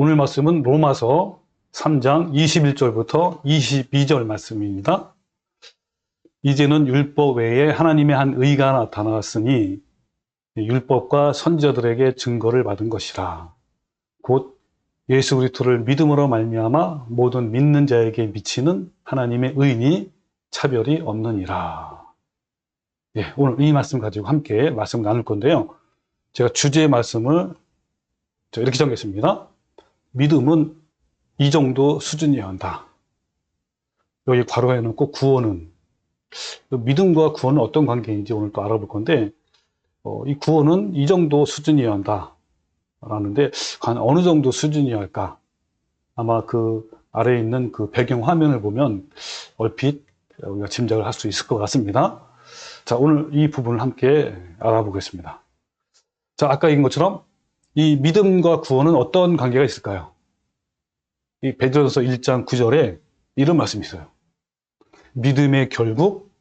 오늘 말씀은 로마서 3장 21절부터 22절 말씀입니다. 이제는 율법 외에 하나님의 한 의가 나타났으니 율법과 선지자들에게 증거를 받은 것이라. 곧 예수 그리스도를 믿음으로 말미암아 모든 믿는 자에게 미치는 하나님의 의인이 차별이 없느니라. 예, 오늘 이 말씀 가지고 함께 말씀 나눌 건데요. 제가 주제의 말씀을 이렇게 정했습니다. 믿음은 이 정도 수준이어야 한다. 여기 괄호에는 꼭 구원은, 믿음과 구원은 어떤 관계인지 오늘 또 알아볼 건데, 이 구원은 이 정도 수준이어야 한다 라는데, 어느 정도 수준이어야 할까? 아마 그 아래에 있는 그 배경 화면을 보면 얼핏 우리가 짐작을 할 수 있을 것 같습니다. 자, 오늘 이 부분을 함께 알아보겠습니다. 자, 아까 얘기한 것처럼 이 믿음과 구원은 어떤 관계가 있을까요? 이 베드로전서 1장 9절에 이런 말씀이 있어요. 믿음의 결국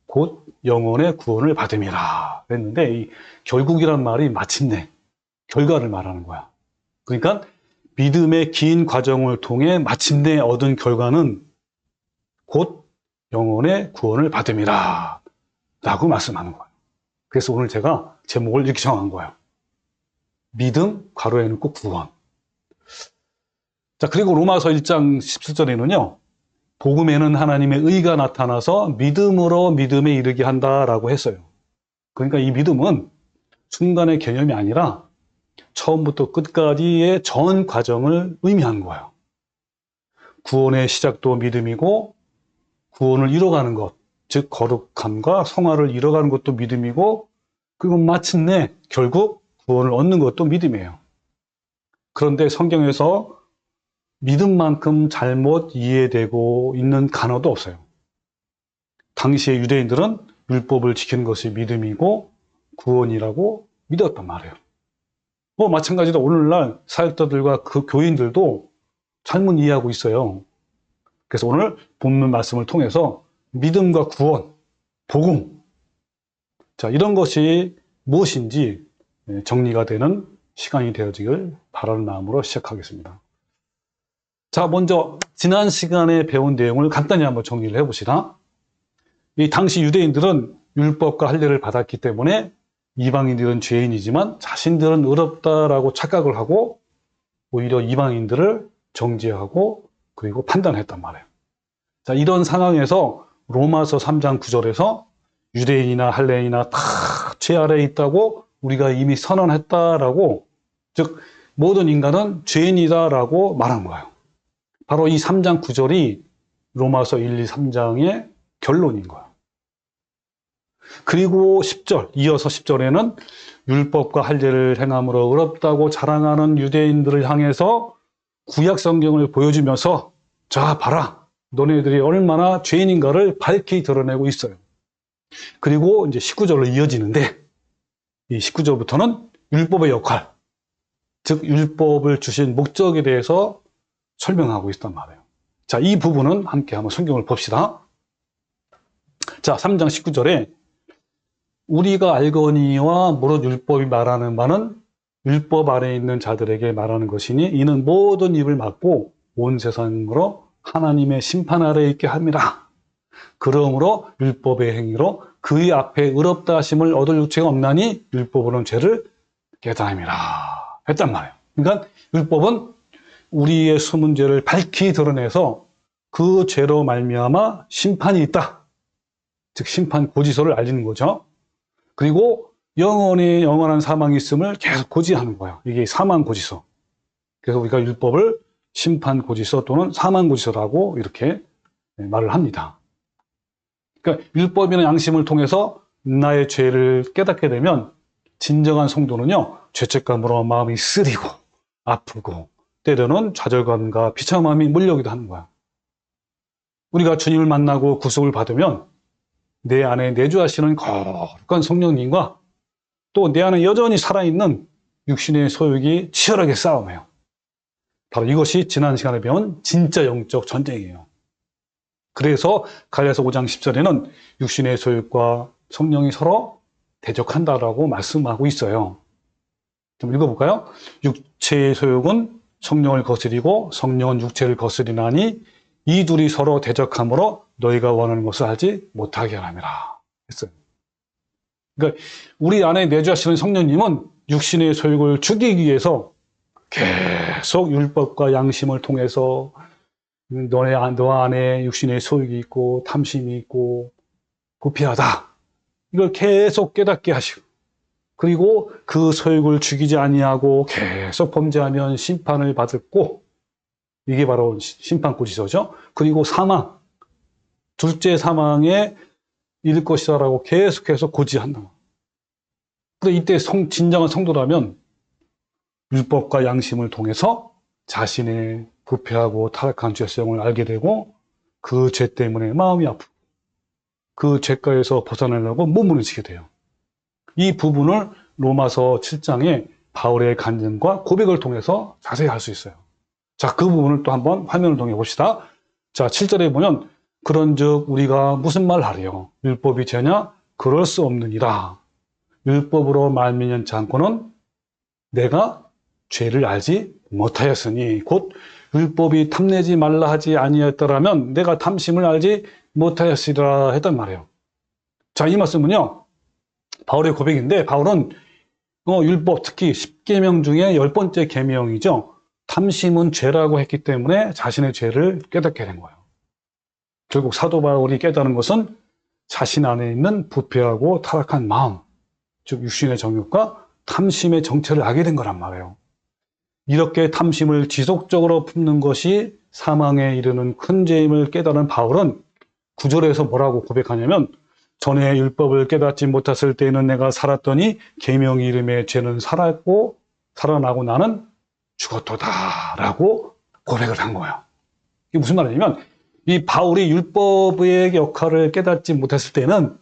곧 영혼의 구원을 받음이라 했는데, 이 결국이란 말이 마침내, 결과를 말하는 거야. 그러니까 믿음의 긴 과정을 통해 마침내 얻은 결과는 곧 영혼의 구원을 받음이라 라고 말씀하는 거예요. 그래서 오늘 제가 제목을 이렇게 정한 거예요. 믿음, 괄호에는 꼭 구원. 자, 그리고 로마서 1장 17절에는요, 복음에는 하나님의 의가 나타나서 믿음으로 믿음에 이르게 한다라고 했어요. 그러니까 이 믿음은 순간의 개념이 아니라 처음부터 끝까지의 전 과정을 의미하는 거예요. 구원의 시작도 믿음이고, 구원을 이뤄가는 것, 즉 거룩함과 성화를 이뤄가는 것도 믿음이고, 그리고 마침내 결국 구원을 얻는 것도 믿음이에요. 그런데 성경에서 믿음만큼 잘못 이해되고 있는 단어도 없어요. 당시의 유대인들은 율법을 지키는 것이 믿음이고 구원이라고 믿었단 말이에요. 마찬가지로 오늘날 사역자들과 그 교인들도 잘못 이해하고 있어요. 그래서 오늘 본문 말씀을 통해서 믿음과 구원, 복음, 자, 이런 것이 무엇인지 정리가 되는 시간이 되어지길 바라는 마음으로 시작하겠습니다. 자, 먼저 지난 시간에 배운 내용을 간단히 한번 정리를 해봅시다. 이 당시 유대인들은 율법과 할례를 받았기 때문에 이방인들은 죄인이지만 자신들은 의롭다라고 착각을 하고 오히려 이방인들을 정죄하고 그리고 판단했단 말이에요. 자, 이런 상황에서 로마서 3장 9절에서 유대인이나 할례인이나 다 죄 아래에 있다고 우리가 이미 선언했다라고, 즉 모든 인간은 죄인이다라고 말한 거예요. 바로 이 3장 9절이 로마서 1, 2, 3장의 결론인 거예요. 그리고 10절, 이어서 10절에는 율법과 할례를 행함으로 의롭다고 자랑하는 유대인들을 향해서 구약 성경을 보여주면서, 자, 봐라, 너네들이 얼마나 죄인인가를 밝히 드러내고 있어요. 그리고 이제 19절로 이어지는데, 이 19절부터는 율법의 역할, 즉 율법을 주신 목적에 대해서 설명하고 있단 말이에요. 자, 이 부분은 함께 한번 성경을 봅시다. 자, 3장 19절에 우리가 알거니와 무릇 율법이 말하는 바는 율법 아래에 있는 자들에게 말하는 것이니 이는 모든 입을 막고 온 세상으로 하나님의 심판 아래에 있게 합니다. 그러므로 율법의 행위로 그의 앞에 의롭다 하심을 얻을 육체가 없나니 율법으로는 죄를 깨달음이라 했단 말이에요. 그러니까 율법은 우리의 숨은 죄를 밝히 드러내서 그 죄로 말미암아 심판이 있다, 즉 심판 고지서를 알리는 거죠. 그리고 영원한 사망이 있음을 계속 고지하는 거예요. 이게 사망 고지서. 그래서 우리가 율법을 심판 고지서 또는 사망 고지서라고 이렇게 말을 합니다. 그러니까 율법이나 양심을 통해서 나의 죄를 깨닫게 되면 진정한 성도는요, 죄책감으로 마음이 쓰리고 아프고 때로는 좌절감과 비참함이 몰려오기도 하는 거야. 우리가 주님을 만나고 구속을 받으면 내 안에 내주하시는 거룩한 성령님과 또 내 안에 여전히 살아있는 육신의 소욕이 치열하게 싸움해요. 바로 이것이 지난 시간에 배운 진짜 영적 전쟁이에요. 그래서 갈라디아서 5장 10절에는 육신의 소욕과 성령이 서로 대적한다라고 말씀하고 있어요. 좀 읽어볼까요? 육체의 소욕은 성령을 거스리고 성령은 육체를 거스리나니 이 둘이 서로 대적함으로 너희가 원하는 것을 알지 못하게 하느니라 했어요. 그러니까 우리 안에 내주하시는 성령님은 육신의 소욕을 죽이기 위해서 계속 율법과 양심을 통해서 너 안에 육신의 소욕이 있고 탐심이 있고 부패하다, 이걸 계속 깨닫게 하시고, 그리고 그 소욕을 죽이지 아니하고 계속 범죄하면 심판을 받았고, 이게 바로 심판구지서죠. 그리고 사망, 둘째 사망에 이를 것이다라고 계속해서 고지한다. 그런데 이때 진정한 성도라면 율법과 양심을 통해서 자신의 부패하고 타락한 죄성을 알게 되고 그 죄 때문에 마음이 아프고 그 죄가에서 벗어나려고 몸부림치게 돼요. 이 부분을 로마서 7장에 바울의 간증과 고백을 통해서 자세히 알 수 있어요. 자, 그 부분을 또 한번 화면을 통해 봅시다. 자, 7절에 보면 그런즉 우리가 무슨 말 하리요? 율법이 죄냐? 그럴 수 없느니라. 율법으로 말미암지 않고는 내가 죄를 알지 못하였으니, 곧 율법이 탐내지 말라 하지 아니었더라면 내가 탐심을 알지 못하였으리라 했단 말이에요. 자, 이 말씀은요, 바울의 고백인데, 바울은 율법, 특히 10계명 중에 10번째 계명이죠. 탐심은 죄라고 했기 때문에 자신의 죄를 깨닫게 된 거예요. 결국 사도 바울이 깨닫는 것은 자신 안에 있는 부패하고 타락한 마음, 즉 육신의 정욕과 탐심의 정체를 알게 된 거란 말이에요. 이렇게 탐심을 지속적으로 품는 것이 사망에 이르는 큰 죄임을 깨달은 바울은 9절에서 뭐라고 고백하냐면, 전에 율법을 깨닫지 못했을 때에는 내가 살았더니 계명 이름의 죄는 살았고 살아나고 나는 죽었도다라고 고백을 한 거예요. 이게 무슨 말이냐면, 이 바울이 율법의 역할을 깨닫지 못했을 때는,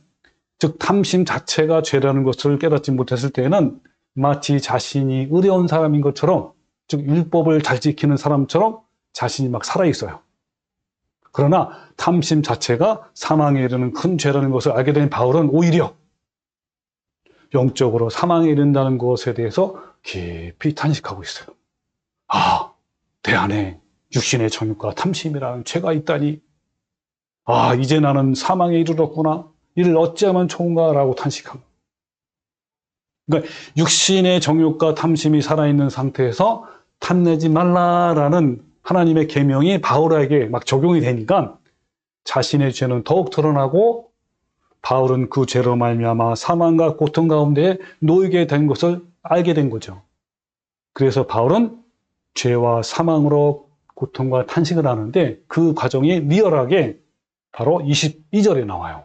즉 탐심 자체가 죄라는 것을 깨닫지 못했을 때는 마치 자신이 의로운 사람인 것처럼, 즉 율법을 잘 지키는 사람처럼 자신이 막 살아있어요. 그러나 탐심 자체가 사망에 이르는 큰 죄라는 것을 알게 된 바울은 오히려 영적으로 사망에 이른다는 것에 대해서 깊이 탄식하고 있어요. 아, 내 안에 육신의 정욕과 탐심이라는 죄가 있다니, 아, 이제 나는 사망에 이르렀구나, 이를 어찌하면 좋은가라고 탄식합니다. 그러니까 육신의 정욕과 탐심이 살아있는 상태에서 탐내지 말라라는 하나님의 계명이 바울에게 막 적용이 되니까 자신의 죄는 더욱 드러나고, 바울은 그 죄로 말미암아 사망과 고통 가운데 놓이게 된 것을 알게 된 거죠. 그래서 바울은 죄와 사망으로 고통과 탄식을 하는데, 그 과정이 리얼하게 바로 22절에 나와요.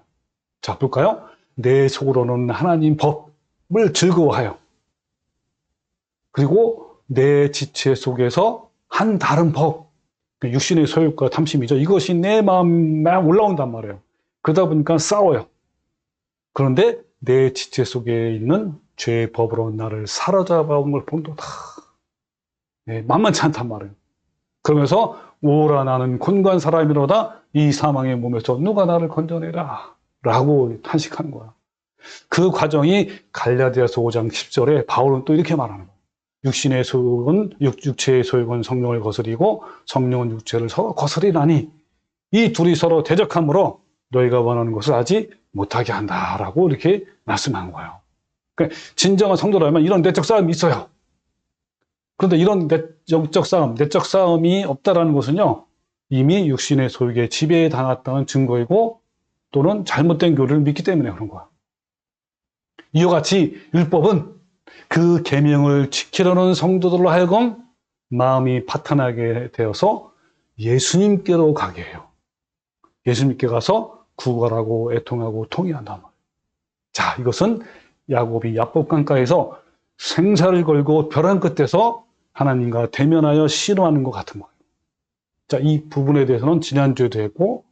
자, 볼까요? 내 속으로는 하나님 법을 즐거워하여, 그리고 내 지체 속에서 한 다른 법, 육신의 소욕과 탐심이죠. 이것이 내 마음에 올라온단 말이에요. 그러다 보니까 싸워요. 그런데 내 지체 속에 있는 죄의 법으로 나를 사로잡아온 걸 본도다. 네, 만만치 않단 말이에요. 그러면서 오라 나는 곤고한 사람이로다, 이 사망의 몸에서 누가 나를 건져내라 라고 탄식하는 거야. 그 과정이 갈라디아서 5장 10절에 바울은 또 이렇게 말하는 거야. 육신의 소욕은, 육체의 소욕은 성령을 거스리고 성령은 육체를 서로 거스리나니 이 둘이 서로 대적함으로 너희가 원하는 것을 알지 못하게 한다라고 이렇게 말씀한 거예요. 그러니까 진정한 성도라면 이런 내적 싸움이 있어요. 그런데 이런 영적 싸움, 내적 싸움이 없다라는 것은요, 이미 육신의 소욕에 지배에 당했다는 증거이고, 또는 잘못된 교리를 믿기 때문에 그런 거야. 이와 같이 율법은 그 계명을 지키려는 성도들로 하여금 마음이 파탄하게 되어서 예수님께로 가게 해요. 예수님께 가서 구걸하고 애통하고 통회한단 말이에요. 자, 이것은 야곱이 야복강가에서 생사를 걸고 벼랑 끝에서 하나님과 대면하여 씨름하는 것 같은 거예요. 자, 이 부분에 대해서는 지난주에도 했고,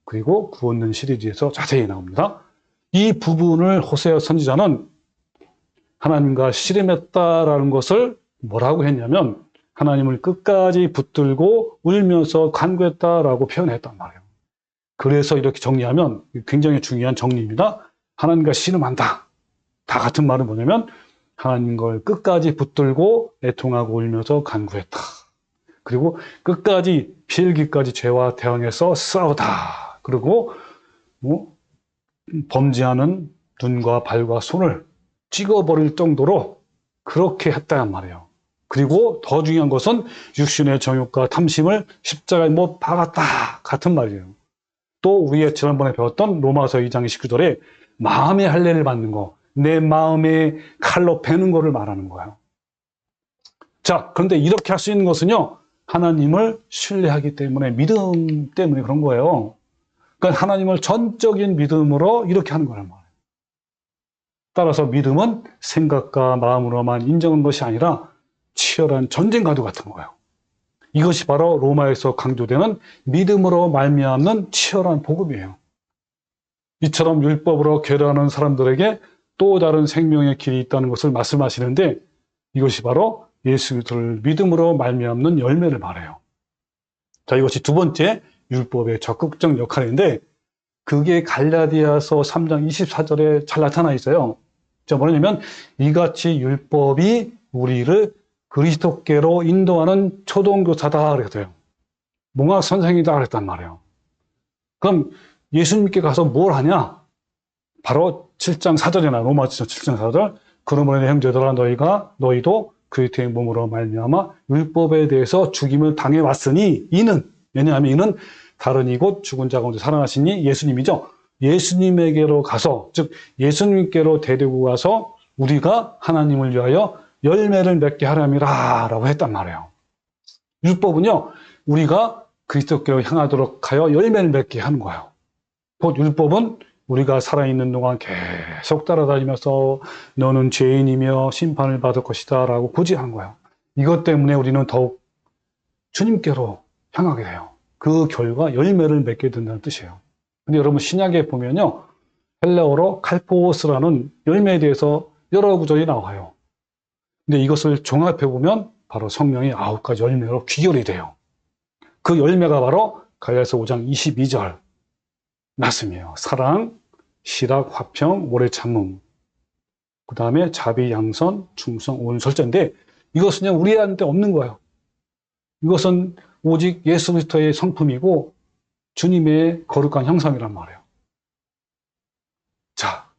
그리고 구원론 시리즈에서 자세히 나옵니다. 이 부분을 호세아 선지자는 하나님과 씨름했다라는 것을 뭐라고 했냐면, 하나님을 끝까지 붙들고 울면서 간구했다라고 표현했단 말이에요. 그래서 이렇게 정리하면 굉장히 중요한 정리입니다. 하나님과 씨름한다. 다 같은 말은 뭐냐면, 하나님 걸 끝까지 붙들고 애통하고 울면서 간구했다. 그리고 끝까지 필기까지 죄와 대항해서 싸우다. 그리고 범죄하는 눈과 발과 손을 찍어버릴 정도로 그렇게 했단 말이에요. 그리고 더 중요한 것은 육신의 정욕과 탐심을 십자가에 못 박았다 같은 말이에요. 또 우리가 지난번에 배웠던 로마서 2장 19절에 마음의 할례를 받는 거, 내 마음에 칼로 베는 거를 말하는 거예요. 자, 그런데 이렇게 할 수 있는 것은요, 하나님을 신뢰하기 때문에, 믿음 때문에 그런 거예요. 그러니까 하나님을 전적인 믿음으로 이렇게 하는 거란 말이에요. 따라서 믿음은 생각과 마음으로만 인정한 것이 아니라 치열한 전쟁과도 같은 거예요. 이것이 바로 로마에서 강조되는 믿음으로 말미암는 치열한 복음이에요. 이처럼 율법으로 괴로워하는 사람들에게 또 다른 생명의 길이 있다는 것을 말씀하시는데, 이것이 바로 예수 그리스도를 믿음으로 말미암는 열매를 말해요. 자, 이것이 두 번째 율법의 적극적 역할인데, 그게 갈라디아서 3장 24절에 잘 나타나 있어요. 자, 뭐냐면 이같이 율법이 우리를 그리스도께로 인도하는 초동교사다 그랬어요. 몽학 선생이다 그랬단 말이에요. 그럼 예수님께 가서 뭘 하냐? 바로 7장 4절이나 로마서 7장 4절. 그러므로 형제들아 너희도 그리스도의 몸으로 말미암아 율법에 대해서 죽임을 당해왔으니 왜냐하면 이는 다른 이곳 죽은 자 가운데 살아나시니 예수님이죠. 예수님에게로 가서, 즉 예수님께로 데리고 가서 우리가 하나님을 위하여 열매를 맺게 하렴이라 라고 했단 말이에요. 율법은요, 우리가 그리스도께로 향하도록 하여 열매를 맺게 하는 거예요. 곧 율법은 우리가 살아있는 동안 계속 따라다니면서 너는 죄인이며 심판을 받을 것이다 라고 고지한 거예요. 이것 때문에 우리는 더욱 주님께로 향하게 돼요. 그 결과 열매를 맺게 된다는 뜻이에요. 근데 여러분 신약에 보면요, 헬라어로 칼포스라는 열매에 대해서 여러 구절이 나와요. 근데 이것을 종합해 보면 바로 성령의 9가지 열매로 귀결이 돼요. 그 열매가 바로 갈라디아서 5장 22절 말씀이에요. 사랑, 실학, 화평, 오래 참음, 그 다음에 자비, 양선, 충성, 온설자인데 이것은 그냥 우리한테 없는 거예요. 이것은 오직 예수 그리스도의 성품이고 주님의 거룩한 형상이란 말이에요. 자,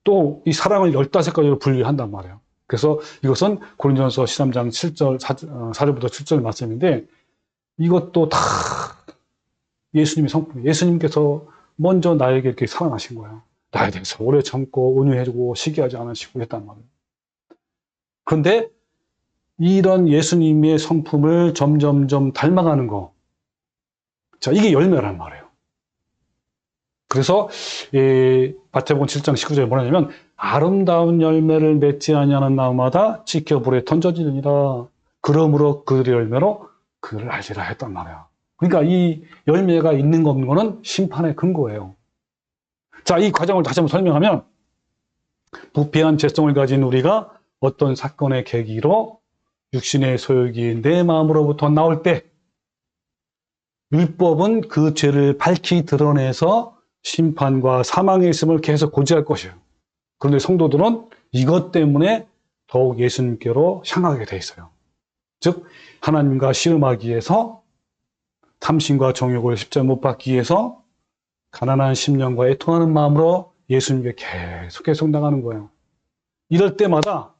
또 이 사랑을 15가지로 분류한단 말이에요. 그래서 이것은 고린도전서 13장 7절, 4절부터 7절 말씀인데 이것도 다 예수님의 성품, 예수님께서 먼저 나에게 이렇게 사랑하신 거예요. 나에 대해서 오래 참고 온유해주고 시기하지 않으시고 했단 말이에요. 그런데 이런 예수님의 성품을 점점점 닮아가는 거, 자, 이게 열매란 말이에요. 그래서 마태복음 7장 19절에 뭐냐면 아름다운 열매를 맺지 아니하는 나무마다 지켜 불에 던져지느니라. 그러므로 그들의 열매로 그를 알리라 했단 말이야. 그러니까 이 열매가 있는 거 없는 거는 심판의 근거예요. 자, 이 과정을 다시 한번 설명하면 부패한 죄성을 가진 우리가 어떤 사건의 계기로 육신의 소욕이 내 마음으로부터 나올 때 율법은 그 죄를 밝히 드러내서 심판과 사망의 있음을 계속 고지할 것이에요. 그런데 성도들은 이것 때문에 더욱 예수님께로 향하게 돼 있어요. 즉 하나님과 씨름하기 위해서, 탐심과 정욕을 십자가에 못 박기 위해서 가난한 심령과 애통하는 마음으로 예수님께 계속 나가는 거예요. 이럴 때마다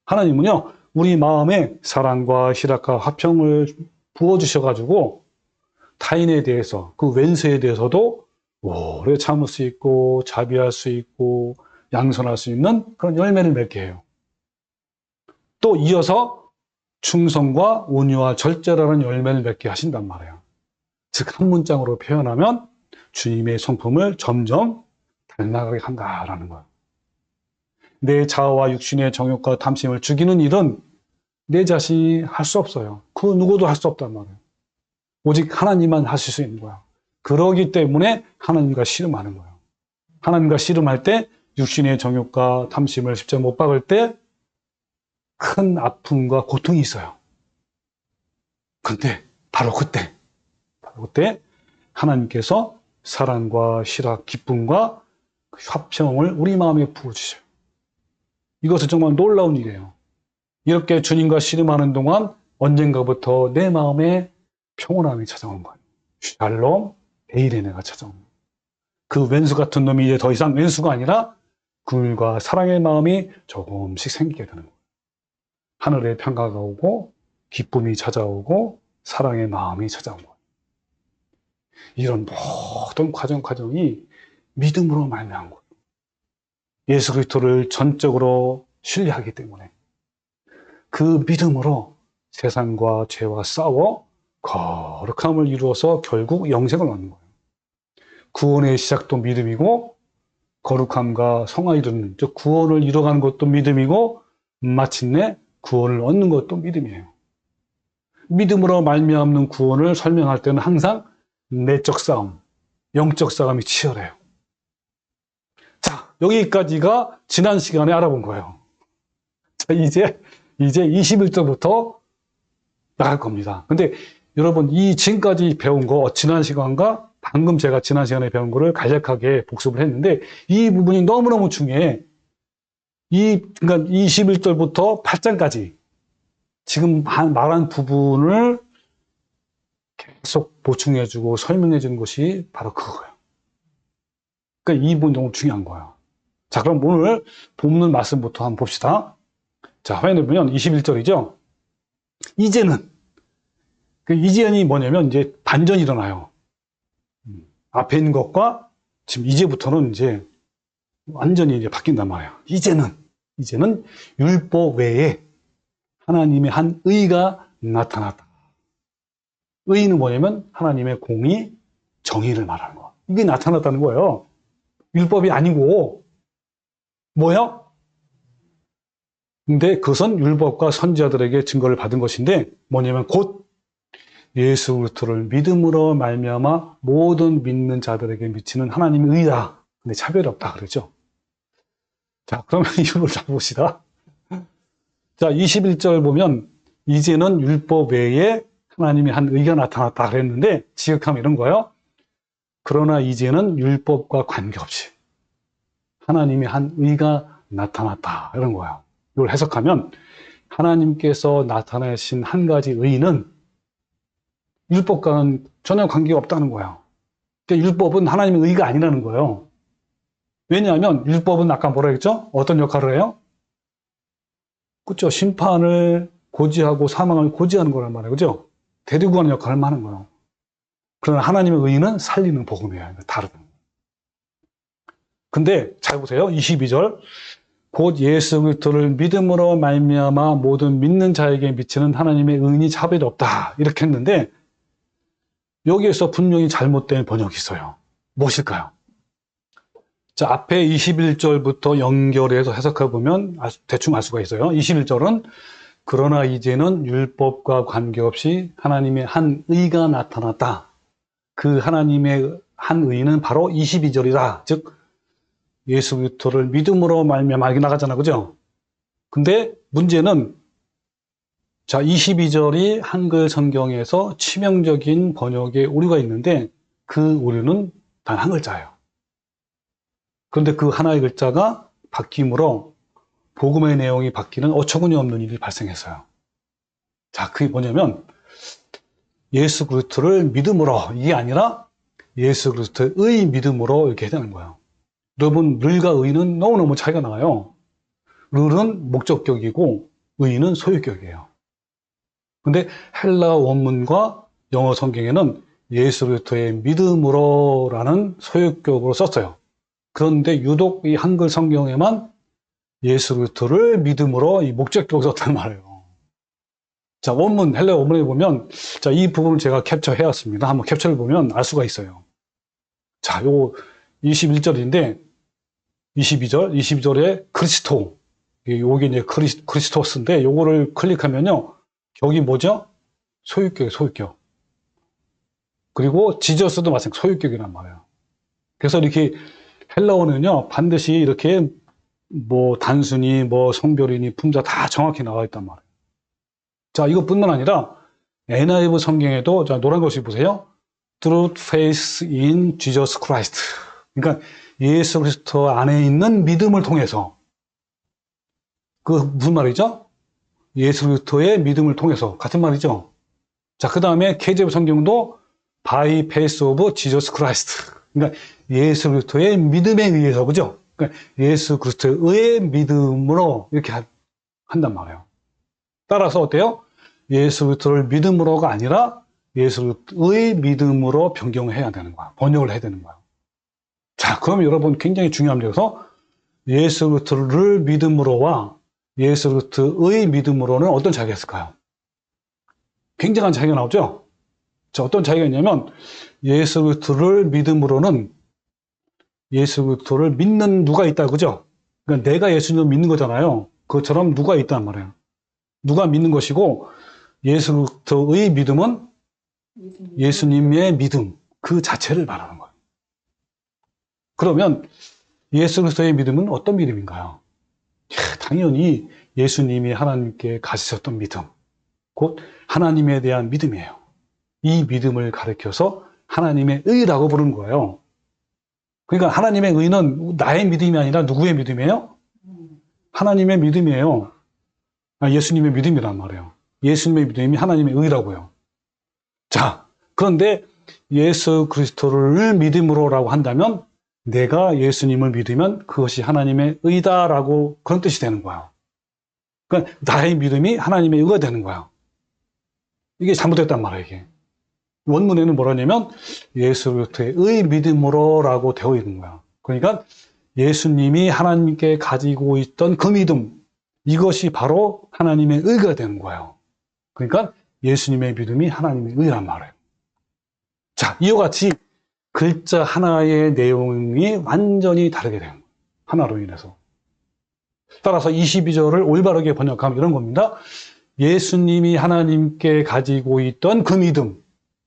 하나님은요, 우리 마음에 사랑과 희락과 화평을 부어주셔가지고 타인에 대해서, 그 왼수에 대해서도 오래 참을 수 있고 자비할 수 있고 양선할 수 있는 그런 열매를 맺게 해요. 또 이어서 충성과 온유와 절제라는 열매를 맺게 하신단 말이에요. 즉 한 문장으로 표현하면 주님의 성품을 점점 닮아가게 한다라는 거예요. 내 자아와 육신의 정욕과 탐심을 죽이는 일은 내 자신이 할 수 없어요. 그 누구도 할 수 없단 말이에요. 오직 하나님만 하실 수 있는 거야. 그러기 때문에 하나님과 씨름하는 거예요. 하나님과 씨름할 때 육신의 정욕과 탐심을 십자가에 못 박을 때 큰 아픔과 고통이 있어요. 근데 바로 그때 하나님께서 사랑과 희락, 기쁨과 화평을 우리 마음에 부어주셔요. 이것은 정말 놀라운 일이에요. 이렇게 주님과 씨름하는 동안 언젠가부터 내 마음에 평온함이 찾아온 거예요. 샬롬, 에이레네가 찾아온 거예요. 그 왼수 같은 놈이 이제 더 이상 왼수가 아니라 긍휼과 사랑의 마음이 조금씩 생기게 되는 거예요. 하늘의 평가가 오고 기쁨이 찾아오고 사랑의 마음이 찾아온 거예요. 이런 모든 과정이 믿음으로 말미암은 거예요. 예수 그리스도를 전적으로 신뢰하기 때문에 그 믿음으로 세상과 죄와 싸워 거룩함을 이루어서 결국 영생을 얻는 거예요. 구원의 시작도 믿음이고 거룩함과 성화 이루는 즉 구원을 이뤄가는 것도 믿음이고 마침내 구원을 얻는 것도 믿음이에요. 믿음으로 말미암는 구원을 설명할 때는 항상 내적 싸움, 영적 싸움이 치열해요. 자, 여기까지가 지난 시간에 알아본 거예요. 자, 이제 21절부터 나갈 겁니다. 근데 여러분, 이 지금까지 배운 거, 지난 시간과 방금 제가 지난 시간에 배운 거를 간략하게 복습을 했는데, 이 부분이 너무너무 중요해. 그러니까 21절부터 8장까지 지금 말한 부분을 계속 보충해주고 설명해주는 것이 바로 그거예요. 그러니까 이 부분이 너무 중요한 거예요. 자, 그럼 오늘 본문 말씀부터 한번 봅시다. 자, 화면에 보면 21절이죠. 이제는, 그 이제는 뭐냐면 이제 반전이 일어나요. 앞에 있는 것과 지금 이제부터는 이제 완전히 이제 바뀐단 말이에요. 이제는 율법 외에 하나님의 한 의가 나타났다. 의는 뭐냐면 하나님의 공의, 정의를 말하는 거. 이게 나타났다는 거예요. 율법이 아니고 뭐야? 근데 그것은 율법과 선지자들에게 증거를 받은 것인데 뭐냐면 곧 예수 그리스도를 믿음으로 말미암아 모든 믿는 자들에게 미치는 하나님의 의다. 근데 차별이 없다 그러죠. 자, 그러면 이유를 잘 봅시다. 자, 21절 보면 이제는 율법 외에 하나님의 한 의가 나타났다 그랬는데 지극하면 이런 거예요. 그러나 이제는 율법과 관계없이 하나님의 한 의가 나타났다 이런 거예요. 이걸 해석하면 하나님께서 나타내신 한 가지 의는 율법과는 전혀 관계가 없다는 거예요. 그러니까 율법은 하나님의 의가 아니라는 거예요. 왜냐하면 율법은 아까 뭐라 했죠? 어떤 역할을 해요? 그렇죠. 심판을 고지하고 사망을 고지하는 거란 말이에요. 그죠? 데리고 가는 역할을 하는 거예요. 그러나 하나님의 의는 살리는 복음이에요. 다르다. 근데 잘 보세요. 22절. 곧 예수 그리스도를 믿음으로 말미암아 모든 믿는 자에게 미치는 하나님의 의는 차별이 없다. 이렇게 했는데 여기에서 분명히 잘못된 번역이 있어요. 무엇일까요? 자, 앞에 21절부터 연결해서 해석해 보면 대충 알 수가 있어요. 21절은 그러나 이제는 율법과 관계없이 하나님의 한 의가 나타났다. 그 하나님의 한 의는 바로 22절이다. 즉 예수 그리스도를 믿음으로 말미암아 이렇게 나가잖아. 그죠? 근데 문제는 자, 22절이 한글 성경에서 치명적인 번역의 오류가 있는데 그 오류는 단 한 글자예요. 그런데 그 하나의 글자가 바뀜으로 복음의 내용이 바뀌는 어처구니 없는 일이 발생했어요. 자, 그게 뭐냐면 예수 그리스도를 믿음으로 이게 아니라 예수 그리스도의 믿음으로 이렇게 해야 되는 거예요. 여러분, 르과 의는 너무너무 차이가 나요. 르는 목적격이고 의는 소유격이에요. 근데 헬라 원문과 영어 성경에는 예수 그리스도의 믿음으로라는 소유격으로 썼어요. 그런데 유독 이 한글 성경에만 예수 그리스도를 믿음으로 이 목적격으로 썼단 말이에요. 자, 원문, 헬라 원문에 보면, 자, 이 부분을 제가 캡처해 왔습니다. 한번 캡처를 보면 알 수가 있어요. 자, 요 21절인데, 22절에 크리스토. 요게 이제 크리스토스인데, 요거를 클릭하면요. 여기 뭐죠? 소유격이에요, 소유격. 그리고 지저스도 마찬가지 소유격이란 말이에요. 그래서 이렇게 헬라어는요, 반드시 이렇게 뭐 단순히 뭐 성별이니 품자 다 정확히 나와 있단 말이에요. 자, 이것뿐만 아니라 NIV 성경에도 자, 노란 글씨 보세요. Through faith in Jesus Christ. 그러니까 예수 그리스도 안에 있는 믿음을 통해서 그 무슨 말이죠? 예수 그리스도의 믿음을 통해서 같은 말이죠. 자, 그 다음에 KJV 성경도 by faith of Jesus Christ. 그러니까 예수 그리스도의 믿음에 의해서, 그죠? 그러니까 예수 그리스도의 믿음으로 이렇게 한단 말이에요. 따라서 어때요? 예수 그리스도를 믿음으로가 아니라 예수 그리스도의 믿음으로 변경을 해야 되는 거야. 번역을 해야 되는 거야. 자, 그럼 여러분 굉장히 중요합니다. 그래서 예수 그리스도를 믿음으로와 예수 그리스도의 믿음으로는 어떤 차이가 있을까요? 굉장한 차이가 나오죠? 자, 어떤 차이가 있냐면 예수 그리스도를 믿음으로는 예수 그리스도를 믿는 누가 있다, 그죠? 그러니까 내가 예수님을 믿는 거잖아요. 그것처럼 누가 있단 말이에요. 누가 믿는 것이고 예수 그리스도의 믿음은 예수님의 믿음 그 자체를 말하는 거예요. 그러면 예수 그리스도의 믿음은 어떤 믿음인가요? 당연히 예수님이 하나님께 가지셨던 믿음, 곧 하나님에 대한 믿음이에요. 이 믿음을 가리켜서 하나님의 의라고 부르는 거예요. 그러니까 하나님의 의는 나의 믿음이 아니라 누구의 믿음이에요? 하나님의 믿음이에요. 예수님의 믿음이란 말이에요. 예수님의 믿음이 하나님의 의라고요. 자, 그런데 예수 그리스도를 믿음으로라고 한다면 내가 예수님을 믿으면 그것이 하나님의 의다라고 그런 뜻이 되는 거야. 그러니까 나의 믿음이 하나님의 의가 되는 거야. 이게 잘못됐단 말이야, 이게. 원문에는 뭐라냐면 예수 그리스도의 의 믿음으로라고 되어 있는 거야. 그러니까 예수님이 하나님께 가지고 있던 그 믿음, 이것이 바로 하나님의 의가 되는 거예요. 그러니까 예수님의 믿음이 하나님의 의란 말이에요. 자, 이와 같이 글자 하나의 내용이 완전히 다르게 되는 거예요. 하나로 인해서. 따라서 22절을 올바르게 번역하면 이런 겁니다. 예수님이 하나님께 가지고 있던 그 믿음,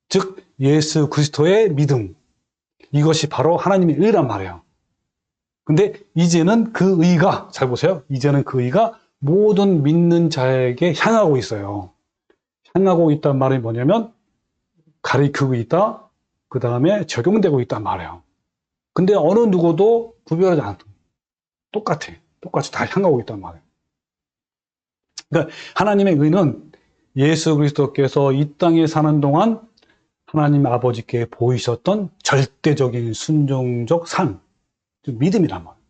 즉 예수 그리스도의 믿음, 이것이 바로 하나님의 의란 말이에요. 근데 이제는 그 의가, 잘 보세요. 이제는 그 의가 모든 믿는 자에게 향하고 있어요. 향하고 있단 말이 뭐냐면 가리키고 있다, 그 다음에 적용되고 있단 말이에요. 근데 어느 누구도 구별하지 않다. 똑같아. 똑같이 다 향하고 있단 말이에요. 그러니까 하나님의 의는 예수 그리스도께서 이 땅에 사는 동안 하나님 아버지께 보이셨던 절대적인 순종적 삶, 믿음이란 말이에요.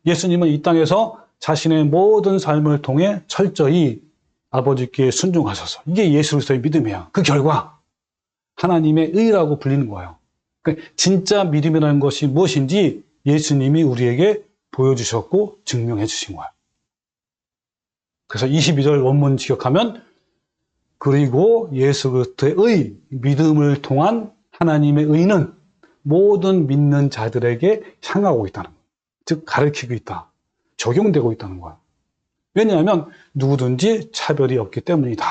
예수님은 이 땅에서 자신의 모든 삶을 통해 철저히 아버지께 순종하셔서 이게 예수 그리스도의 믿음이야. 그 결과 하나님의 의라고 불리는 거예요. 그러니까 진짜 믿음이라는 것이 무엇인지 예수님이 우리에게 보여주셨고 증명해 주신 거예요. 그래서 22절 원문 직역하면 그리고 예수 그리스도의 의, 믿음을 통한 하나님의 의는 모든 믿는 자들에게 향하고 있다는 거예요. 즉 가르치고 있다. 적용되고 있다는 거예요. 왜냐하면 누구든지 차별이 없기 때문이다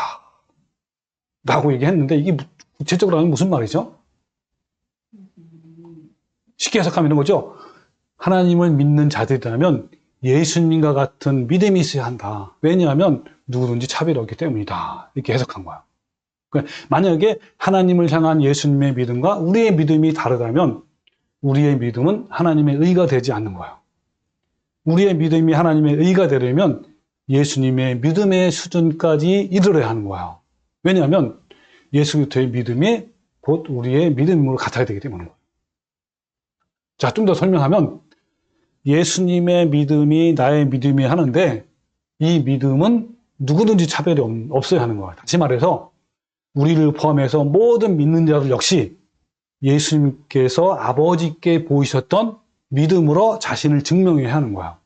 라고 얘기했는데 이게 구체적으로 하면 무슨 말이죠? 쉽게 해석하면 이런 거죠. 하나님을 믿는 자들이라면 예수님과 같은 믿음이 있어야 한다. 왜냐하면 누구든지 차별이 없기 때문이다. 이렇게 해석한 거야. 그러니까 만약에 하나님을 향한 예수님의 믿음과 우리의 믿음이 다르다면 우리의 믿음은 하나님의 의가 되지 않는 거예요. 우리의 믿음이 하나님의 의가 되려면 예수님의 믿음의 수준까지 이르러야 하는 거예요. 왜냐하면 예수 그리스도의 믿음이 곧 우리의 믿음으로 같아야 되기 때문인 거예요. 자, 좀 더 설명하면 예수님의 믿음이 나의 믿음이 하는데 이 믿음은 누구든지 차별이 없어야 하는 거예요. 다시 말해서 우리를 포함해서 모든 믿는 자들 역시 예수님께서 아버지께 보이셨던 믿음으로 자신을 증명해야 하는 거예요.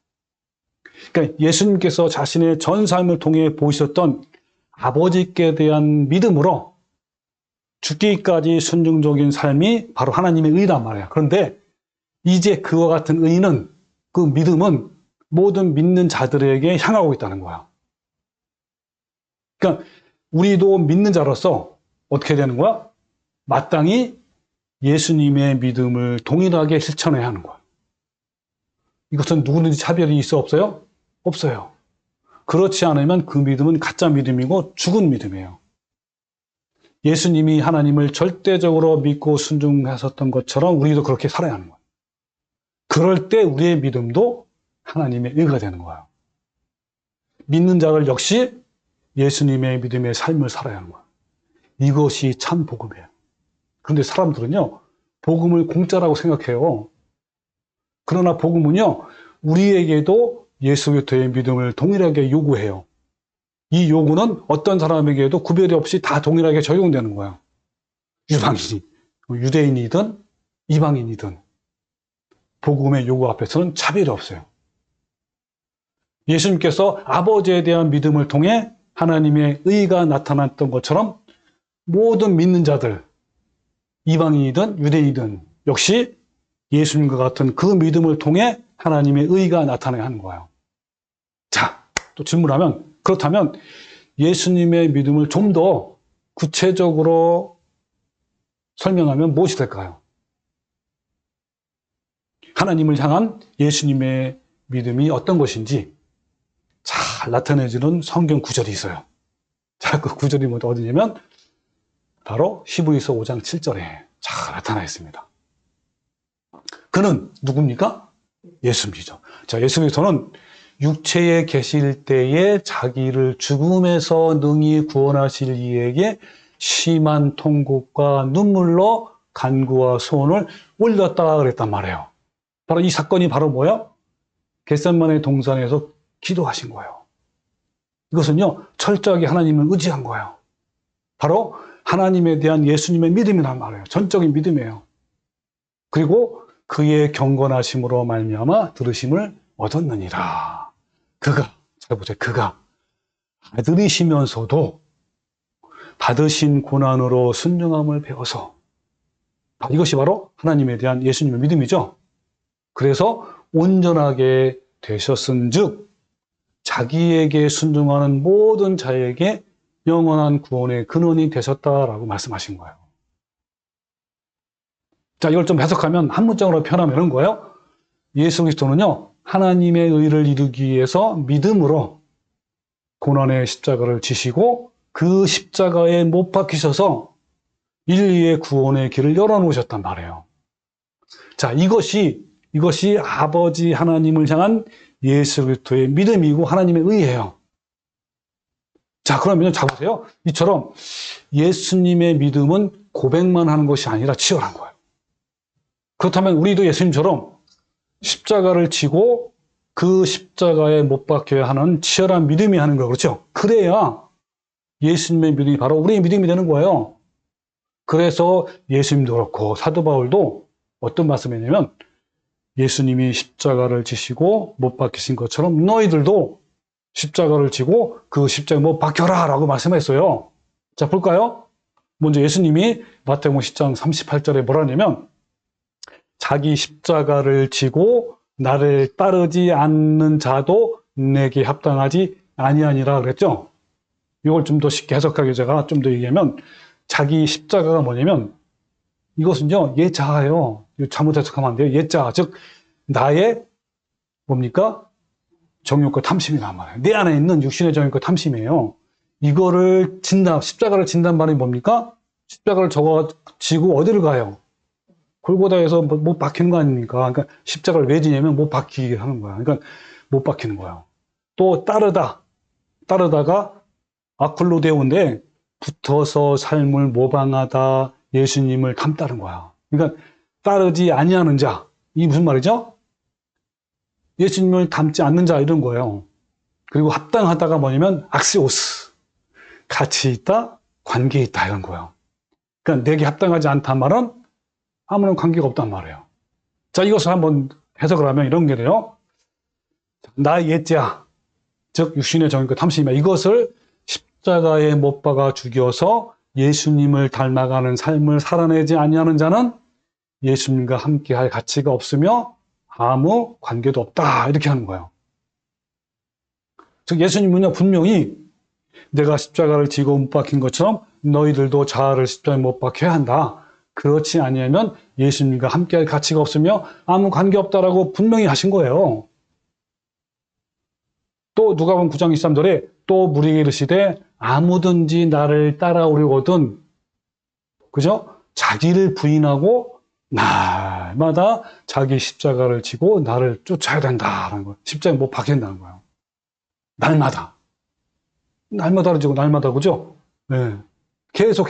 그러니까 예수님께서 자신의 전 삶을 통해 보이셨던 아버지께 대한 믿음으로 죽기까지 순종적인 삶이 바로 하나님의 의란 말이에요. 그런데 이제 그와 같은 의는, 그 믿음은 모든 믿는 자들에게 향하고 있다는 거야. 그러니까 우리도 믿는 자로서 어떻게 되는 거야? 마땅히 예수님의 믿음을 동일하게 실천해야 하는 거야. 이것은 누구든지 차별이 있어 없어요? 없어요. 그렇지 않으면 그 믿음은 가짜 믿음이고 죽은 믿음이에요. 예수님이 하나님을 절대적으로 믿고 순종하셨던 것처럼 우리도 그렇게 살아야 하는 거예요. 그럴 때 우리의 믿음도 하나님의 의가 되는 거예요. 믿는 자들 역시 예수님의 믿음의 삶을 살아야 하는 거예요. 이것이 참 복음이에요. 그런데 사람들은요, 복음을 공짜라고 생각해요. 그러나 복음은요, 우리에게도 예수 그리스도의 믿음을 동일하게 요구해요. 이 요구는 어떤 사람에게도 구별이 없이 다 동일하게 적용되는 거예요. 유방인이, 유대인이든 이방인이든 복음의 요구 앞에서는 차별이 없어요. 예수님께서 아버지에 대한 믿음을 통해 하나님의 의가 나타났던 것처럼 모든 믿는 자들, 이방인이든 유대인이든 역시 예수님과 같은 그 믿음을 통해 하나님의 의가 나타나야 하는 거예요. 자, 또 질문하면, 그렇다면 예수님의 믿음을 좀 더 구체적으로 설명하면 무엇이 될까요? 하나님을 향한 예수님의 믿음이 어떤 것인지 잘 나타내주는 성경 구절이 있어요. 자, 그 구절이 어디냐면 바로 히브리서 5장 7절에 잘 나타나 있습니다. 그는 누굽니까? 예수님이죠. 자, 예수 그리스도는 육체에 계실 때에 자기를 죽음에서 능히 구원하실 이에게 심한 통곡과 눈물로 간구와 소원을 올렸다 그랬단 말이에요. 바로 이 사건이 바로 뭐야? 겟세마네 동산에서 기도하신 거예요. 이것은요, 철저하게 하나님을 의지한 거예요. 바로 하나님에 대한 예수님의 믿음이란 말이에요. 전적인 믿음이에요. 그리고 그의 경건하심으로 말미암아 들으심을 얻었느니라. 그가, 잘 보세요. 그가 아들이시면서도 받으신 고난으로 순종함을 배워서, 이것이 바로 하나님에 대한 예수님의 믿음이죠. 그래서 온전하게 되셨은즉 자기에게 순종하는 모든 자에게 영원한 구원의 근원이 되셨다라고 말씀하신 거예요. 자, 이걸 좀 해석하면 한 문장으로 표현하면 이런 거예요. 예수 그리스도는요, 하나님의 의를 이루기 위해서 믿음으로 고난의 십자가를 지시고 그 십자가에 못 박히셔서 인류의 구원의 길을 열어놓으셨단 말이에요. 자, 이것이 아버지 하나님을 향한 예수 그리스도의 믿음이고 하나님의 의예요. 자, 그러면 잡으세요. 이처럼 예수님의 믿음은 고백만 하는 것이 아니라 치열한 거예요. 그렇다면 우리도 예수님처럼 십자가를 지고 그 십자가에 못 박혀야 하는 치열한 믿음이 하는 거예요. 그렇죠? 그래야 예수님의 믿음이 바로 우리의 믿음이 되는 거예요. 그래서 예수님도 그렇고 사도 바울도 어떤 말씀이냐면 예수님이 십자가를 지시고 못 박히신 것처럼 너희들도 십자가를 지고 그 십자가에 못 박혀라 라고 말씀했어요. 자, 볼까요? 먼저 예수님이 마태복음 10장 38절에 뭐라 하냐면 자기 십자가를 지고 나를 따르지 않는 자도 내게 합당하지 아니하니라 그랬죠. 이걸 좀 더 쉽게 해석하게 제가 좀 더 얘기하면 자기 십자가가 뭐냐면 이것은요 예자예요. 잘못 해석하면 안 돼요. 예자, 즉 나의 뭡니까? 정욕과 탐심이란 말이에요. 내 안에 있는 육신의 정욕과 탐심이에요. 이거를 십자가를 진단 말이 뭡니까? 십자가를 지고 어디를 가요? 골고다에서 못 박히는 거 아닙니까? 그러니까 십자가를 왜 지냐면 못 박히게 하는 거야. 그러니까 못 박히는 거예요. 또 따르다가 아클로데오인데 붙어서 삶을 모방하다 예수님을 닮다는 거야. 그러니까 따르지 아니하는 자, 이 무슨 말이죠? 예수님을 닮지 않는 자 이런 거예요. 그리고 합당하다가 뭐냐면 악시오스, 가치 있다, 관계 있다 이런 거예요. 그러니까 내게 합당하지 않단 말은 아무런 관계가 없단 말이에요. 자, 이것을 한번 해석을 하면 이런 게 돼요. 나의 옛자, 즉 육신의 정욕과 탐심이야. 이것을 십자가에 못 박아 죽여서 예수님을 닮아가는 삶을 살아내지 아니하는 자는 예수님과 함께할 가치가 없으며 아무 관계도 없다 이렇게 하는 거예요. 즉 예수님은요 분명히 내가 십자가를 지고 못 박힌 것처럼 너희들도 자아를 십자가에 못 박혀야 한다. 그렇지 아니하면 예수님과 함께할 가치가 없으며 아무 관계 없다라고 분명히 하신 거예요. 또 누가복음 9장 23절에 또 무리에게 이르시되 아무든지 나를 따라오려거든, 그죠? 자기를 부인하고 날마다 자기 십자가를 지고 나를 쫓아야 된다라는 거예요. 십자가에 못 박힌다는 거예요. 날마다. 날마다 지고 날마다, 그죠? 네. 계속.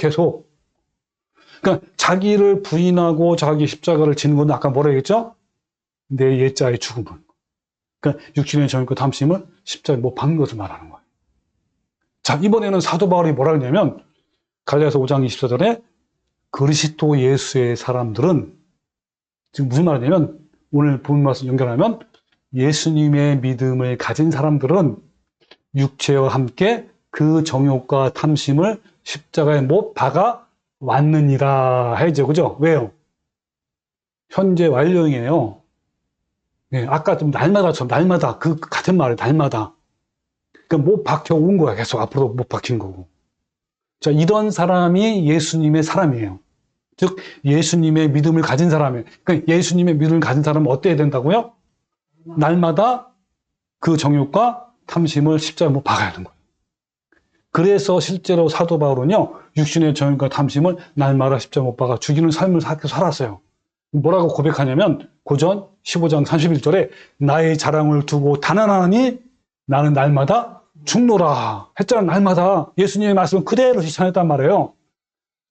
그러니까 자기를 부인하고 자기 십자가를 지는 건 아까 뭐라 했죠? 내 옛자의 죽음은. 그러니까 육신의 정욕과 탐심을 십자가에 못 박는 것을 말하는 거예요. 자, 이번에는 사도 바울이 뭐라 그러냐면 갈라디아서 5장 24절에 그리스도 예수의 사람들은 지금 무슨 말이냐면 오늘 본 말씀 연결하면 예수님의 믿음을 가진 사람들은 육체와 함께 그 정욕과 탐심을 십자가에 못 박아 왔느니라 해야죠. 그죠? 왜요? 현재 완료형이에요. 네, 아까 좀 날마다 그 같은 말이에요. 날마다. 그러니까 못 박혀 온 거야. 계속 앞으로 못 박힌 거고. 자, 이런 사람이 예수님의 사람이에요. 즉 예수님의 믿음을 가진 사람이에요. 그러니까 예수님의 믿음을 가진 사람은 어때야 된다고요? 날마다 그 정욕과 탐심을 십자가에 못 박아야 하는 거예요. 그래서 실제로 사도 바울은요, 육신의 정욕과 탐심을 날마다 십자가에 못 박아 죽이는 삶을 살았어요. 뭐라고 고백하냐면 고전 15장 31절에 나의 자랑을 두고 단언하니 나는 날마다 죽노라 했잖아. 날마다 예수님의 말씀을 그대로 실천했단 말이에요.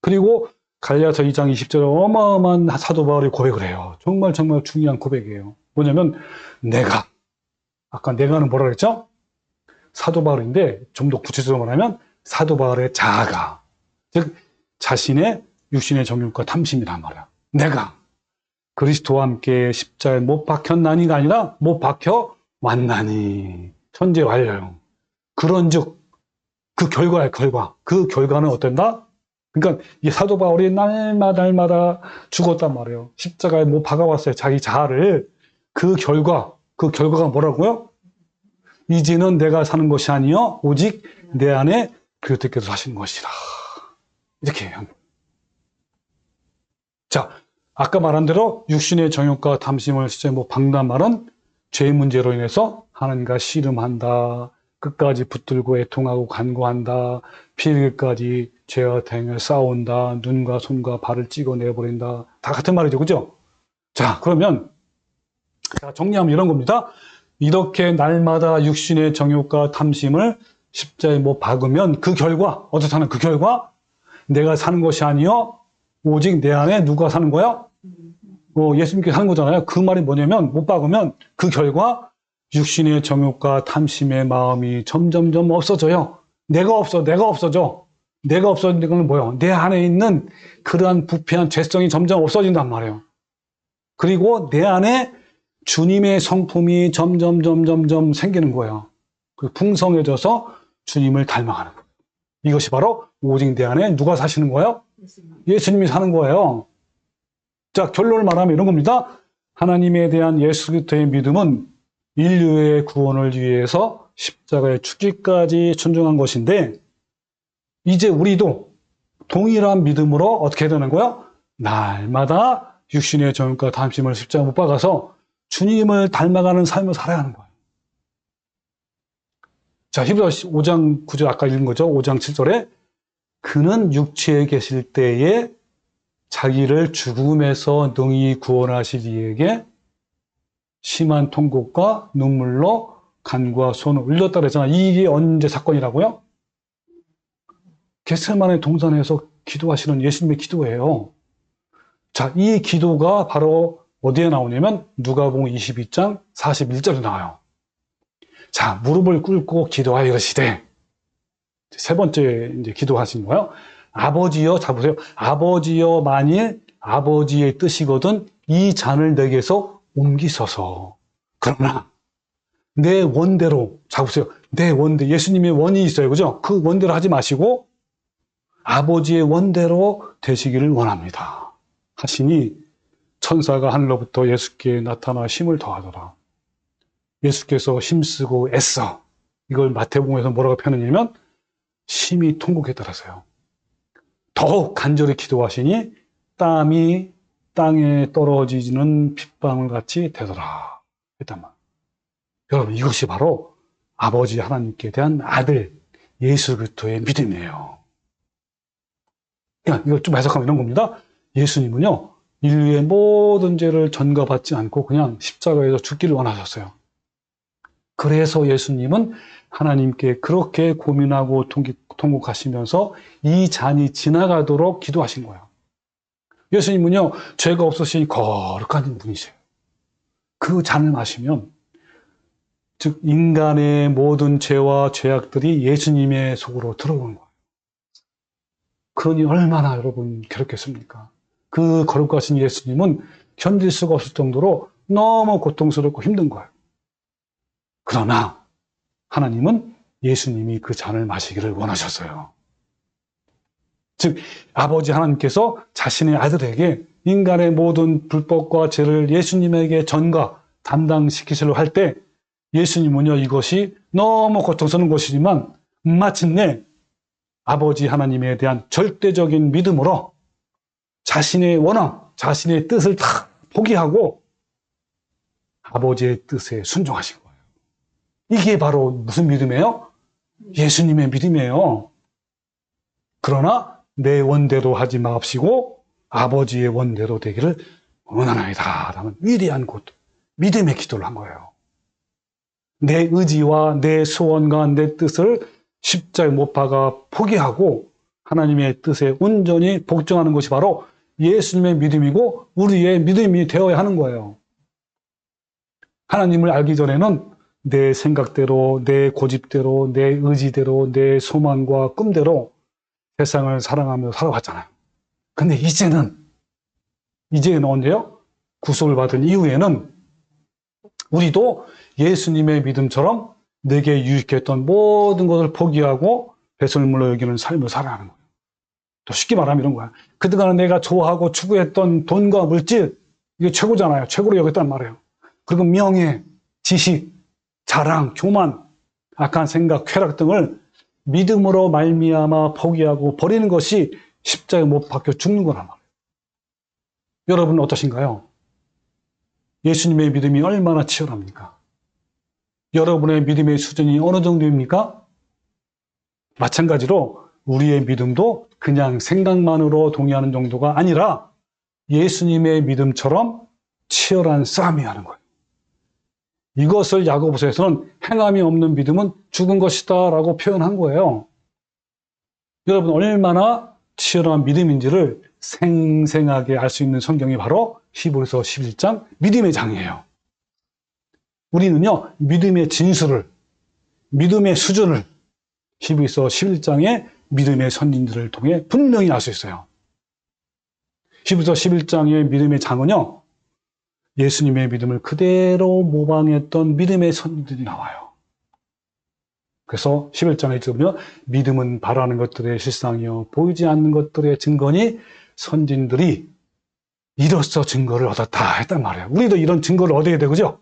그리고 갈라디아서 2장 20절에 어마어마한 사도 바울이 고백을 해요. 정말 중요한 고백이에요. 뭐냐면 아까 내가는 뭐라 그랬죠? 사도 바울인데 좀 더 구체적으로 말하면 사도 바울의 자아가, 즉 자신의 육신의 정욕과 탐심이란 말이야. 내가 그리스도와 함께 십자가에 못 박혔나니가 아니라 못 박혀 왔나니. 현재 완료형. 그런즉 그 결과야, 결과. 그 결과는 어떤다? 그러니까 이 사도 바울이 날마다 죽었단 말이에요. 십자가에 못 박아왔어요. 자기 자아를. 그 결과가 뭐라고요? 이제는 내가 사는 것이 아니요 오직 내 안에 그리스도께서 사시는 것이라. 이렇게 해요. 자, 아까 말한 대로 육신의 정욕과 탐심을 십자가에 못 박는다는 말은 죄의 문제로 인해서 하나님과 씨름한다. 끝까지 붙들고 애통하고 간구한다. 피흘까지 죄와 행을 싸운다. 눈과 손과 발을 찍어내버린다. 다 같은 말이죠. 그죠? 자, 그러면 정리하면 이런 겁니다. 이렇게 날마다 육신의 정욕과 탐심을 십자가에 못 박으면 그 결과, 어떻다는 그 결과? 내가 사는 것이 아니요 오직 내 안에 누가 사는 거야? 예수님께서 사는 거잖아요. 그 말이 뭐냐면 못 박으면 그 결과 육신의 정욕과 탐심의 마음이 점점점 없어져요. 내가 없어져. 내가 없어지는 건 뭐예요? 내 안에 있는 그러한 부패한 죄성이 점점 없어진단 말이에요. 그리고 내 안에 주님의 성품이 점점 생기는 거예요. 풍성해져서 주님을 닮아가는 거예요. 이것이 바로 오직 내 안에 누가 사시는 거예요? 예수님이 사는 거예요. 자, 결론을 말하면 이런 겁니다. 하나님에 대한 예수 그리스도의 믿음은 인류의 구원을 위해서 십자가의 죽기까지 순종한 것인데 이제 우리도 동일한 믿음으로 어떻게 되는 거예요? 날마다 육신의 정욕과 탐심을 십자가에 못 박아서 주님을 닮아가는 삶을 살아야 하는 거예요. 자, 히브리서 5장 9절 아까 읽은 거죠. 5장 7절에 그는 육체에 계실 때에 자기를 죽음에서 능히 구원하실 이에게 심한 통곡과 눈물로 간과 손을 흘렸다 그랬잖아요. 이게 언제 사건이라고요? 겟세마네 동산에서 기도하시는 예수님의 기도예요. 자, 이 기도가 바로 어디에 나오냐면 누가복음 22장 41절에 나와요. 자, 무릎을 꿇고 기도하여 이르시되 세 번째 이제 기도하신 거예요. 아버지여, 자 보세요. 아버지여 만일 아버지의 뜻이거든 이 잔을 내게서 옮기소서. 그러나 내 원대로, 자 보세요. 내 원대, 예수님의 원이 있어요. 그죠? 그 원대로 하지 마시고 아버지의 원대로 되시기를 원합니다. 하시니 천사가 하늘로부터 예수께 나타나 힘을 더하더라. 예수께서 힘쓰고 애써. 이걸 마태복음에서 뭐라고 표현했냐면 심히 통곡했더라서요. 더욱 간절히 기도하시니 땀이 땅에 떨어지는 빗방울 같이 되더라. 했단 말. 여러분, 이것이 바로 아버지 하나님께 대한 아들 예수 그리스도의 믿음이에요. 이걸 좀 해석하면 이런 겁니다. 예수님은요, 인류의 모든 죄를 전가받지 않고 그냥 십자가에서 죽기를 원하셨어요. 그래서 예수님은 하나님께 그렇게 고민하고 통곡하시면서 이 잔이 지나가도록 기도하신 거예요. 예수님은요, 죄가 없으신 거룩한 분이세요. 그 잔을 마시면, 즉 인간의 모든 죄와 죄악들이 예수님의 속으로 들어오는 거예요. 그러니 얼마나 여러분 괴롭겠습니까? 그 거룩하신 예수님은 견딜 수가 없을 정도로 너무 고통스럽고 힘든 거예요. 그러나 하나님은 예수님이 그 잔을 마시기를 원하셨어요. 즉 아버지 하나님께서 자신의 아들에게 인간의 모든 불법과 죄를 예수님에게 전가 담당시키시려 할 때 예수님은요, 이것이 너무 고통스러운 것이지만 마침내 아버지 하나님에 대한 절대적인 믿음으로 자신의 원함, 자신의 뜻을 다 포기하고 아버지의 뜻에 순종하신 거예요. 이게 바로 무슨 믿음이에요? 예수님의 믿음이에요. 그러나 내 원대로 하지 마옵시고 아버지의 원대로 되기를 원하나이다 라는 위대한 믿음의 기도를 한 거예요. 내 의지와 내 소원과 내 뜻을 십자가에 못 박아 포기하고 하나님의 뜻에 온전히 복종하는 것이 바로 예수님의 믿음이고 우리의 믿음이 되어야 하는 거예요. 하나님을 알기 전에는 내 생각대로, 내 고집대로, 내 의지대로, 내 소망과 꿈대로 세상을 사랑하며 살아왔잖아요. 근데 이제는 언제요? 구속을 받은 이후에는 우리도 예수님의 믿음처럼 내게 유익했던 모든 것을 포기하고 배설물로 여기는 삶을 살아가는 거예요. 또 쉽게 말하면 이런 거야. 그동안 내가 좋아하고 추구했던 돈과 물질, 이게 최고잖아요. 최고로 여겼단 말이에요. 그리고 명예, 지식, 자랑, 교만, 악한 생각, 쾌락 등을 믿음으로 말미암아 포기하고 버리는 것이 십자가에 못 박혀 죽는 거란 말이에요. 여러분은 어떠신가요? 예수님의 믿음이 얼마나 치열합니까? 여러분의 믿음의 수준이 어느 정도입니까? 마찬가지로 우리의 믿음도 그냥 생각만으로 동의하는 정도가 아니라 예수님의 믿음처럼 치열한 싸움이 하는 거예요. 이것을 야고보서에서는 행함이 없는 믿음은 죽은 것이다 라고 표현한 거예요. 여러분 얼마나 치열한 믿음인지를 생생하게 알 수 있는 성경이 바로 히브리서 11장 믿음의 장이에요. 우리는요, 믿음의 진수를, 믿음의 수준을 히브리서 11장의 믿음의 선진들을 통해 분명히 알 수 있어요. 히브리서 11장의 믿음의 장은요, 예수님의 믿음을 그대로 모방했던 믿음의 선진들이 나와요. 그래서 11장에 보면 믿음은 바라는 것들의 실상이요 보이지 않는 것들의 증거니 선진들이 이로써 증거를 얻었다 했단 말이에요. 우리도 이런 증거를 얻어야 되죠.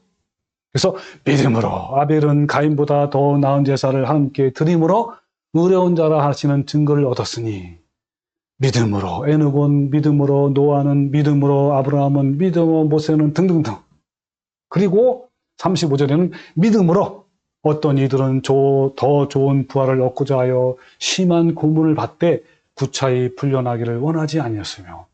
그래서 믿음으로 아벨은 가인보다 더 나은 제사를 하나님께 드림으로 의로운 자라 하시는 증거를 얻었으니 믿음으로 에녹은 믿음으로 노아는 믿음으로 아브라함은 믿음으로 모세는 등등등. 그리고 35절에는 믿음으로 어떤 이들은 더 좋은 부활을 얻고자 하여 심한 고문을 받되 구차히 풀려나기를 원하지 아니었으며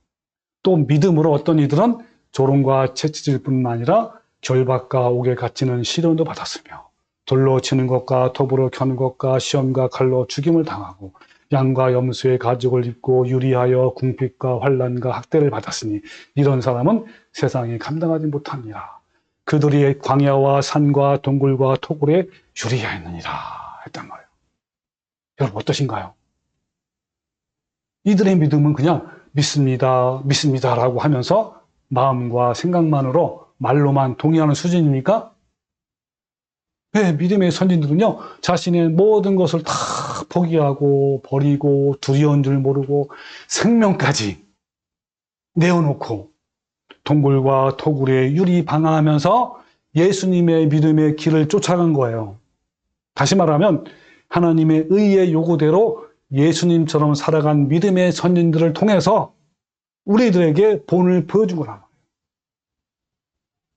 또 믿음으로 어떤 이들은 조롱과 채찍질 뿐만 아니라 결박과 옥에 갇히는 시련도 받았으며 돌로 치는 것과 톱으로 켜는 것과 시험과 칼로 죽임을 당하고 양과 염소의 가죽을 입고 유리하여 궁핍과 환난과 학대를 받았으니 이런 사람은 세상에 감당하지 못하니라. 그들이 광야와 산과 동굴과 토굴에 유리하였느니라 했단 말이에요. 여러분 어떠신가요? 이들의 믿음은 그냥 믿습니다라고 하면서 마음과 생각만으로 말로만 동의하는 수준입니까? 네, 믿음의 선진들은요, 자신의 모든 것을 다 포기하고 버리고 두려운 줄 모르고 생명까지 내어놓고 동굴과 토굴에 유리 방황하면서 예수님의 믿음의 길을 쫓아간 거예요. 다시 말하면 하나님의 의의 요구대로 예수님처럼 살아간 믿음의 선진들을 통해서 우리들에게 본을 보여준 거란 말이에요.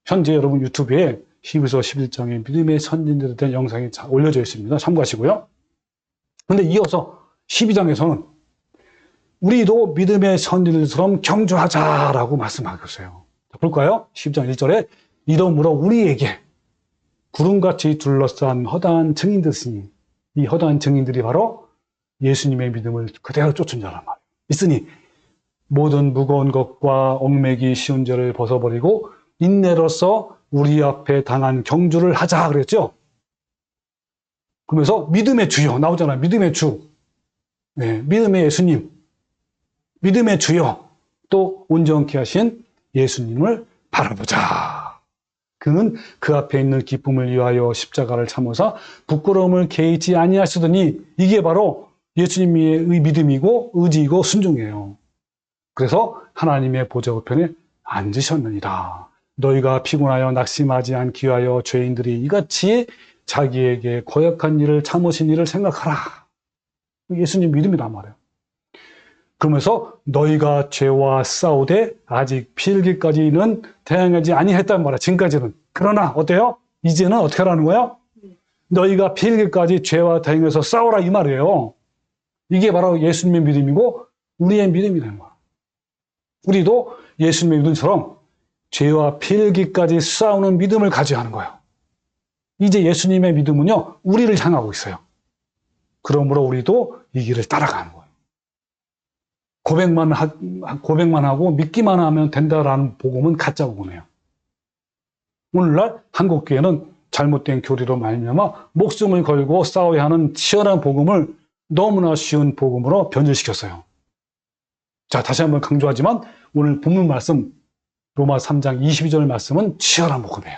현재 여러분 유튜브에 히브리서 11장의 믿음의 선진들에 대한 영상이 올려져 있습니다. 참고하시고요. 그런데 이어서 12장에서는 우리도 믿음의 선진들처럼 경주하자라고 말씀하고 있어요. 볼까요? 12장 1절에 이러므로 우리에게 구름같이 둘러싼 허다한 증인들이니 이 허다한 증인들이 바로 예수님의 믿음을 그대로 쫓은 자란 말이에요. 있으니 모든 무거운 것과 얽매기 쉬운 죄를 벗어버리고 인내로서 우리 앞에 당한 경주를 하자 그랬죠. 그러면서 믿음의 주여 나오잖아요. 믿음의 주, 네, 믿음의 예수님, 믿음의 주여, 또 온전케 하신 예수님을 바라보자. 그는 그 앞에 있는 기쁨을 위하여 십자가를 참으사 부끄러움을 개의치 아니하시더니 이게 바로 예수님의 믿음이고 의지이고 순종이에요. 그래서 하나님의 보좌 우편에 앉으셨느니라. 너희가 피곤하여 낙심하지 않기 위하여 죄인들이 이같이 자기에게 고약한 일을 참으신 일을 생각하라. 예수님 믿음이란 말이에요. 그러면서 너희가 죄와 싸우되 아직 필기까지는 대항하지 아니했단 말이에요. 지금까지는. 그러나 어때요? 이제는 어떻게 하라는 거예요? 너희가 필기까지 죄와 대항해서 싸우라 이 말이에요. 이게 바로 예수님의 믿음이고 우리의 믿음이라는 거예요. 우리도 예수님의 믿음처럼 죄와 필기까지 싸우는 믿음을 가져야 하는 거예요. 이제 예수님의 믿음은요, 우리를 향하고 있어요. 그러므로 우리도 이 길을 따라가는 거예요. 고백만 하고 믿기만 하면 된다라는 복음은 가짜 복음이에요. 오늘날 한국교회는 잘못된 교리로 말미암아 목숨을 걸고 싸워야 하는 치열한 복음을 너무나 쉬운 복음으로 변질시켰어요. 자, 다시 한번 강조하지만 오늘 본문 말씀 로마 3장 22절 말씀은 치열한 복음이에요.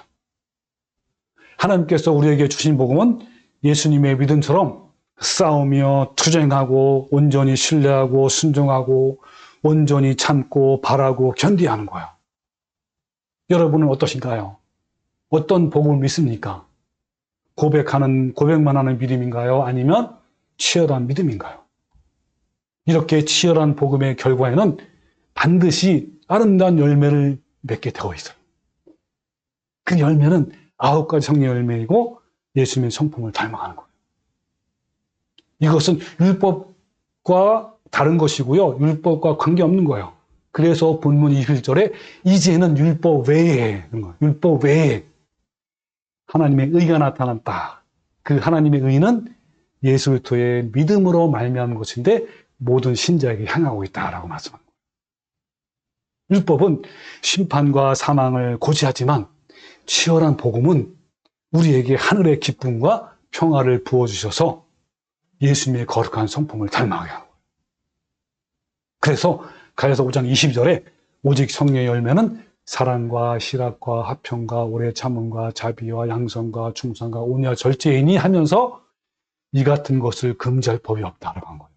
하나님께서 우리에게 주신 복음은 예수님의 믿음처럼 싸우며 투쟁하고 온전히 신뢰하고 순종하고 온전히 참고 바라고 견디야 하는 거예요. 여러분은 어떠신가요? 어떤 복음을 믿습니까? 고백만 하는 믿음인가요? 아니면 치열한 믿음인가요? 이렇게 치열한 복음의 결과에는 반드시 아름다운 열매를 맺게 되어 있어요. 그 열매는 9가지 성령의 열매이고 예수님의 성품을 닮아가는 거예요. 이것은 율법과 다른 것이고요. 율법과 관계없는 거예요. 그래서 본문 21절에 이제는 율법 외에 율법 외에 하나님의 의가 나타났다. 그 하나님의 의는 예수 그리스도의 믿음으로 말미암은 것인데 모든 신자에게 향하고 있다라고 말씀합니다. 율법은 심판과 사망을 고지하지만 치열한 복음은 우리에게 하늘의 기쁨과 평화를 부어주셔서 예수님의 거룩한 성품을 닮아가게 하는 거예요. 그래서 가야서 5장 22절에 오직 성령의 열매는 사랑과 희락과 화평과 오래 참음과 자비와 양선과 충성과 온유와 절제이니 하면서 이 같은 것을 금지할 법이 없다라고 한 거예요.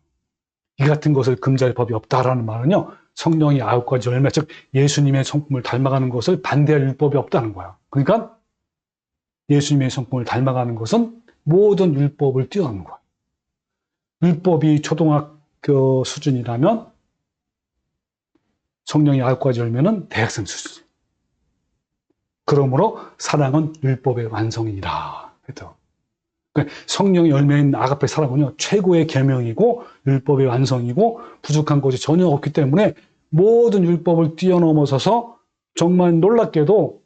이 같은 것을 금지할 법이 없다라는 말은요, 성령이 9가지 열매, 즉 예수님의 성품을 닮아가는 것을 반대할 율법이 없다는 거야. 그러니까 예수님의 성품을 닮아가는 것은 모든 율법을 뛰어넘는 거야. 율법이 초등학교 수준이라면 성령의 9가지 열매는 대학생 수준. 그러므로 사랑은 율법의 완성이라 했죠. 성령의 열매인 아가페 사랑은요, 최고의 계명이고 율법의 완성이고 부족한 것이 전혀 없기 때문에 모든 율법을 뛰어넘어서서 정말 놀랍게도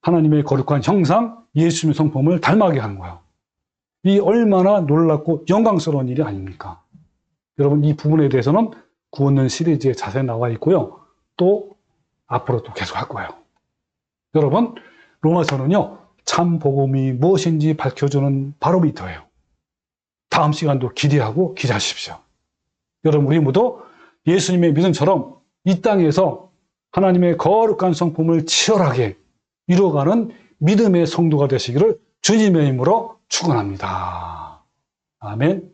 하나님의 거룩한 형상, 예수님의 성품을 닮아가게 하는 거예요. 이 얼마나 놀랍고 영광스러운 일이 아닙니까? 여러분, 이 부분에 대해서는 구원론 시리즈에 자세히 나와 있고요. 또 앞으로 또 계속 할 거예요. 여러분, 로마서는요, 참 복음이 무엇인지 밝혀주는 바로미터예요. 다음 시간도 기대하고 기대하십시오. 여러분, 우리 모두 예수님의 믿음처럼 이 땅에서 하나님의 거룩한 성품을 치열하게 이루어가는 믿음의 성도가 되시기를 주님의 이름으로 축원합니다. 아멘.